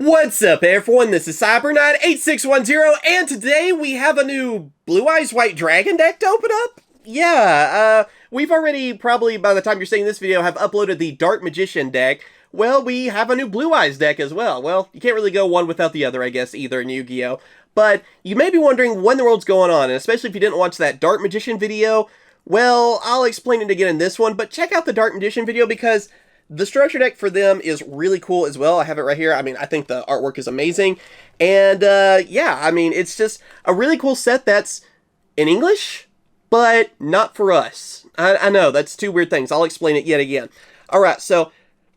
What's up everyone, this is CyberKnight 8610, and today we have a new Blue Eyes White Dragon deck to open up? Yeah, we've already, probably by the time you're seeing this video, have uploaded the Dark Magician deck. Well, we have a new Blue Eyes deck as well. Well, you can't really go one without the other, I guess, either in Yu-Gi-Oh! But you may be wondering when the world's going on, and especially if you didn't watch that Dark Magician video, well, I'll explain it again in this one, but check out the Dark Magician video because the structure deck for them is really cool as well. I have it right here. I mean, I think the artwork is amazing. And, yeah, I mean, it's just a really cool set that's in English, but not for us. I know, that's two weird things. I'll explain it yet again. Alright, so,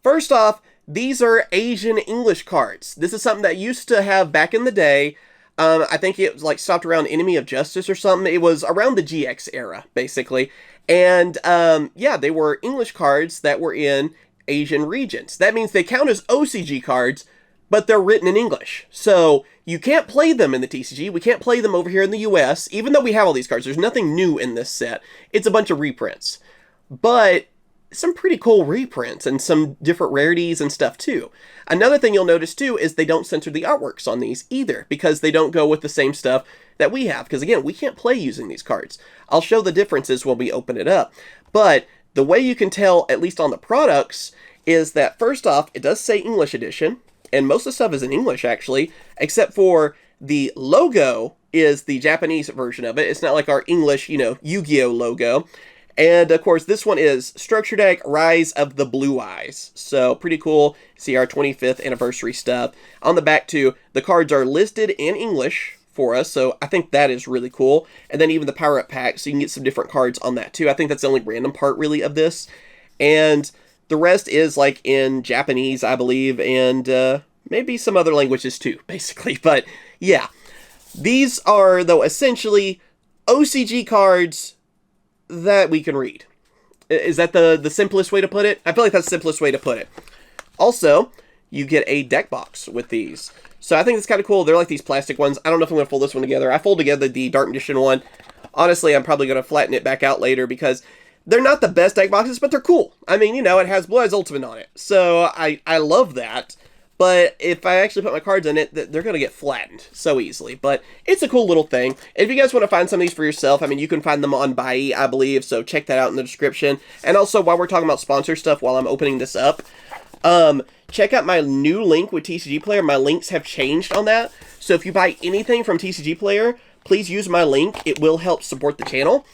first off, these are Asian English cards. This is something that used to have back in the day. I think it was, like, stopped around Enemy of Justice or something. It was around the GX era, basically. And, yeah, they were English cards that were in Asian regions. That means they count as OCG cards, but they're written in English. So you can't play them in the TCG. We can't play them over here in the US, even though we have all these cards. There's nothing new in this set. It's a bunch of reprints. But some pretty cool reprints and some different rarities and stuff too. Another thing you'll notice too is they don't censor the artworks on these either, because they don't go with the same stuff that we have. Because again, we can't play using these cards. I'll show the differences when we open it up. But the way you can tell, at least on the products, is that first off, it does say English edition, and most of the stuff is in English actually, except for the logo is the Japanese version of it. It's not like our English, you know, Yu-Gi-Oh logo. And of course, this one is Structure Deck Rise of the Blue Eyes. So pretty cool. See our 25th anniversary stuff. On the back too, the cards are listed in English for us, so I think that is really cool. And then even the power-up pack, so you can get some different cards on that too. I think that's the only random part really of this. And the rest is like in Japanese, I believe, and maybe some other languages too, basically. But yeah, these are, though, essentially OCG cards that we can read. Is that the simplest way to put it? I feel like that's the simplest way to put it. Also, you get a deck box with these. So I think it's kind of cool. They're like these plastic ones. I don't know if I'm going to fold this one together. I fold together the Dark Magician one. Honestly, I'm probably going to flatten it back out later because they're not the best deck boxes, but they're cool. I mean, you know, it has Blue Eyes Ultimate on it. So I love that. But if I actually put my cards in it, they're going to get flattened so easily. But it's a cool little thing. If you guys want to find some of these for yourself, I mean, you can find them on Buy, I believe. So check that out in the description. And also, while we're talking about sponsor stuff, while I'm opening this up, check out my new link with TCG Player. My links have changed on that. So if you buy anything from TCG Player, please use my link. It will help support the channel.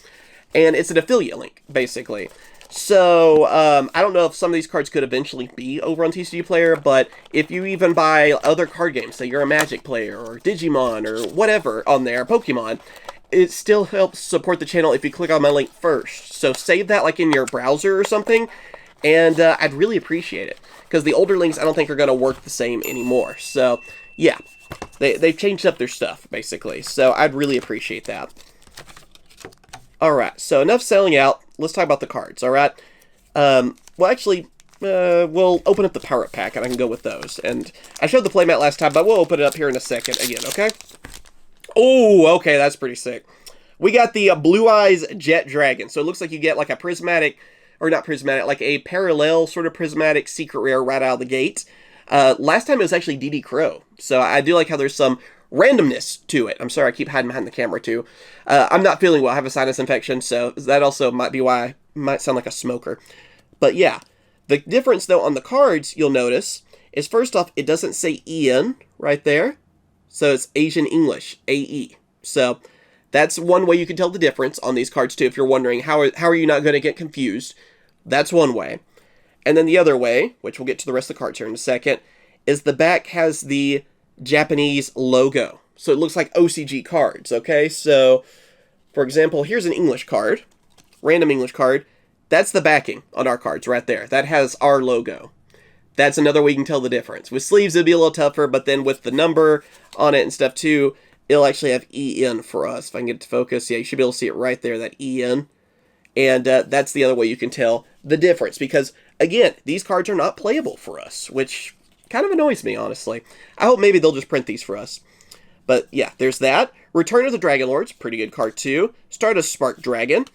And it's an affiliate link, basically. So, I don't know if some of these cards could eventually be over on TCG Player, but if you even buy other card games, say you're a Magic player, or Digimon, or whatever on there, Pokemon, it still helps support the channel if you click on my link first. So save that like in your browser or something, and I'd really appreciate it. Because the older links I don't think are going to work the same anymore. So, yeah, they've changed up their stuff, basically. So I'd really appreciate that. Alright, so enough selling out. Let's talk about the cards, alright? Well, actually, we'll open up the power-up pack, and I can go with those. And I showed the playmat last time, but we'll open it up here in a second again, okay? Oh, okay, that's pretty sick. We got the Blue Eyes Jet Dragon. So it looks like you get like a prismatic, or not prismatic, like a parallel sort of prismatic secret rare right out of the gate. Last time it was actually DD Crow. So I do like how there's some randomness to it. I'm sorry, I keep hiding behind the camera too. I'm not feeling well. I have a sinus infection, so that also might be why I might sound like a smoker. But yeah, the difference though on the cards, you'll notice, is first off, it doesn't say EN right there. So it's Asian English, AE. So that's one way you can tell the difference on these cards too. If you're wondering, how are you not going to get confused? That's one way. And then the other way, which we'll get to the rest of the cards here in a second, is the back has the Japanese logo. So it looks like OCG cards, okay? So, for example, here's an English card. Random English card. That's the backing on our cards right there. That has our logo. That's another way you can tell the difference. With sleeves, it'd be a little tougher, but then with the number on it and stuff too, it'll actually have EN for us. If I can get it to focus, yeah, you should be able to see it right there, that EN. And that's the other way you can tell the difference. Because, again, these cards are not playable for us, which kind of annoys me, honestly. I hope maybe they'll just print these for us. But, yeah, there's that. Return of the Dragon Lords, pretty good card, too. Stardust Spark Dragon.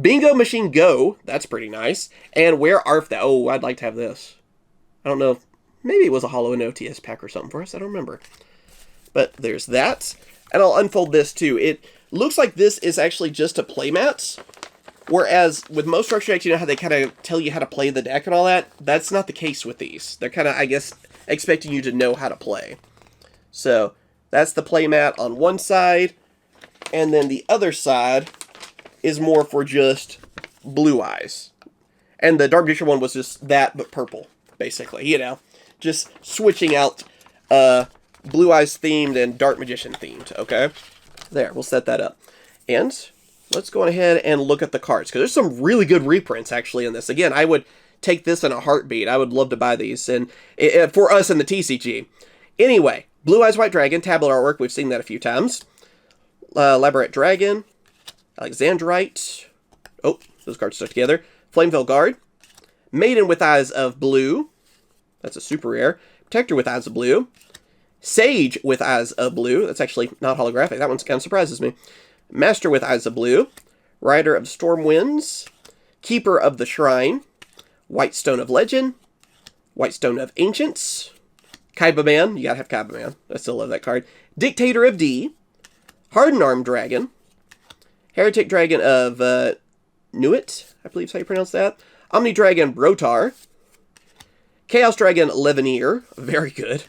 Bingo Machine Go, that's pretty nice. And Where Art Thou? Oh, I'd like to have this. I don't know. Maybe it was a holo and OTS pack or something for us. I don't remember. But there's that. And I'll unfold this too. It looks like this is actually just a playmat. Whereas with most structure decks, you know how they kind of tell you how to play the deck and all that? That's not the case with these. They're kind of, I guess, expecting you to know how to play. So that's the playmat on one side. And then the other side is more for just Blue Eyes. And the Dark Magician one was just that, but purple, basically, you know. Just switching out Blue Eyes themed and Dark Magician themed, okay? There, we'll set that up. And let's go ahead and look at the cards, because there's some really good reprints, actually, in this. Again, I would take this in a heartbeat. I would love to buy these, and for us in the TCG. Anyway, Blue Eyes White Dragon, tablet artwork. We've seen that a few times. Labyrinth Dragon, Alexandrite. Oh, those cards stuck together. Flameville Guard. Maiden with Eyes of Blue. That's a super rare. Protector with Eyes of Blue. Sage with Eyes of Blue. That's actually not holographic. That one kind of surprises me. Master with Eyes of Blue. Rider of Storm Winds. Keeper of the Shrine. White Stone of Legend. White Stone of Ancients. Kaiba Man. You gotta have Kaiba Man. I still love that card. Dictator of D. Hardened Arm Dragon. Heretic Dragon of Nuit, I believe is how you pronounce that. Omni Dragon Brotar. Chaos Dragon Leveneer. Very good.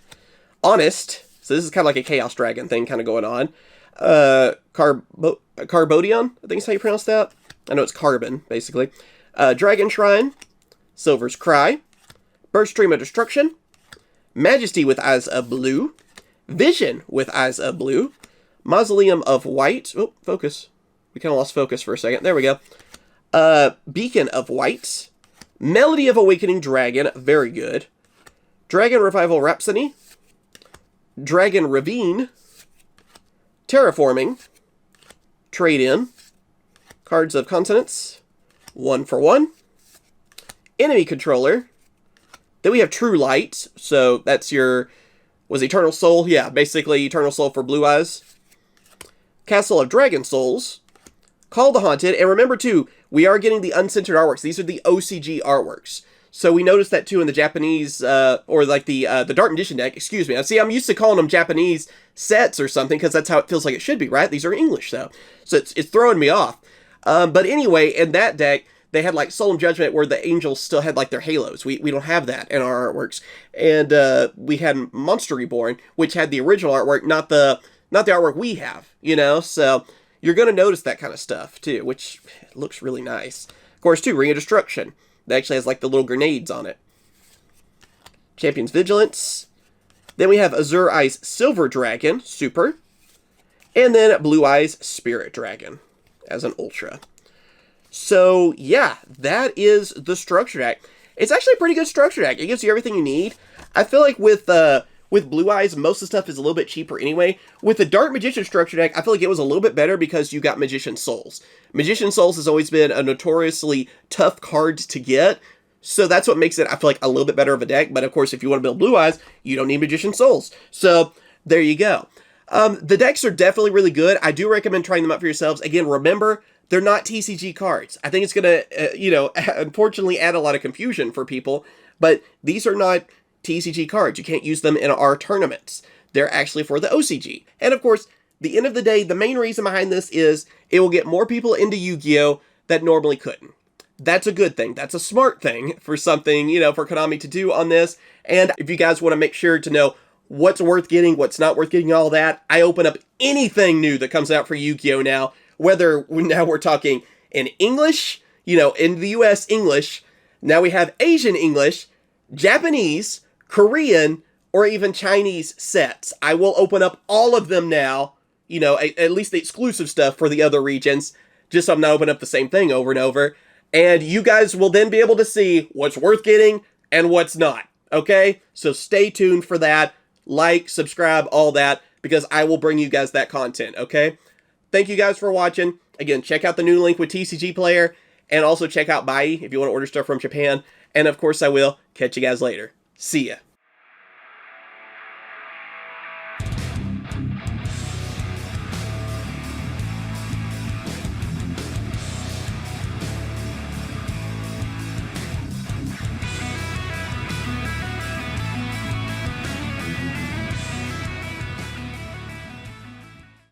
Honest. So this is kind of like a Chaos Dragon thing kind of going on. Carbodion, I think is how you pronounce that. I know it's Carbon, basically. Dragon Shrine. Silver's Cry. Burst Stream of Destruction. Majesty with Eyes of Blue. Vision with Eyes of Blue. Mausoleum of White. Oh, focus. We kind of lost focus for a second. There we go. Beacon of White. Melody of Awakening Dragon. Very good. Dragon Revival Rhapsody. Dragon Ravine. Terraforming. Trade-in. Cards of Consonance. 1 for 1. Enemy Controller. Then we have True Light. So that's your... Was Eternal Soul? Yeah, basically Eternal Soul for Blue Eyes. Castle of Dragon Souls. Call the Haunted. And remember, too, we are getting the uncensored artworks. These are the OCG artworks. So we noticed that, too, in the Japanese, or like the Dark Magician deck. Excuse me. See, I'm used to calling them Japanese sets or something, because that's how it feels like it should be, right? These are English, though. So it's throwing me off. But anyway, in that deck, they had, like, Solemn Judgment, where the angels still had, like, their halos. We don't have that in our artworks. And we had Monster Reborn, which had the original artwork, not the artwork we have, you know? So you're going to notice that kind of stuff, too, which looks really nice. Of course, too, Ring of Destruction. That actually has, like, the little grenades on it. Champion's Vigilance. Then we have Azure Eyes Silver Dragon, super. And then Blue Eyes Spirit Dragon as an Ultra. So, yeah, that is the structure deck. It's actually a pretty good structure deck. It gives you everything you need. I feel like with Blue Eyes, most of the stuff is a little bit cheaper anyway. With the Dark Magician structure deck, I feel like it was a little bit better because you got Magician Souls. Magician Souls has always been a notoriously tough card to get, so that's what makes it, I feel like, a little bit better of a deck. But of course, if you want to build Blue Eyes, you don't need Magician Souls. So, there you go. The decks are definitely really good. I do recommend trying them out for yourselves. Again, remember, they're not TCG cards. I think it's going to, unfortunately add a lot of confusion for people, but these are not TCG cards. You can't use them in our tournaments. They're actually for the OCG. And of course, the end of the day, the main reason behind this is it will get more people into Yu-Gi-Oh! That normally couldn't. That's a good thing. That's a smart thing for something, for Konami to do on this. And if you guys want to make sure to know what's worth getting, what's not worth getting, all that, I open up anything new that comes out for Yu-Gi-Oh! Now, whether now we're talking in English, in the US English, now we have Asian English, Japanese, Korean, or even Chinese sets. I will open up all of them now, at least the exclusive stuff for the other regions, just so I'm not opening up the same thing over and over. And you guys will then be able to see what's worth getting and what's not, okay? So stay tuned for that. Like, subscribe, all that, because I will bring you guys that content, okay? Thank you guys for watching. Again, check out the new link with TCG Player, and also check out Bai if you want to order stuff from Japan. And of course I will. Catch you guys later. See ya.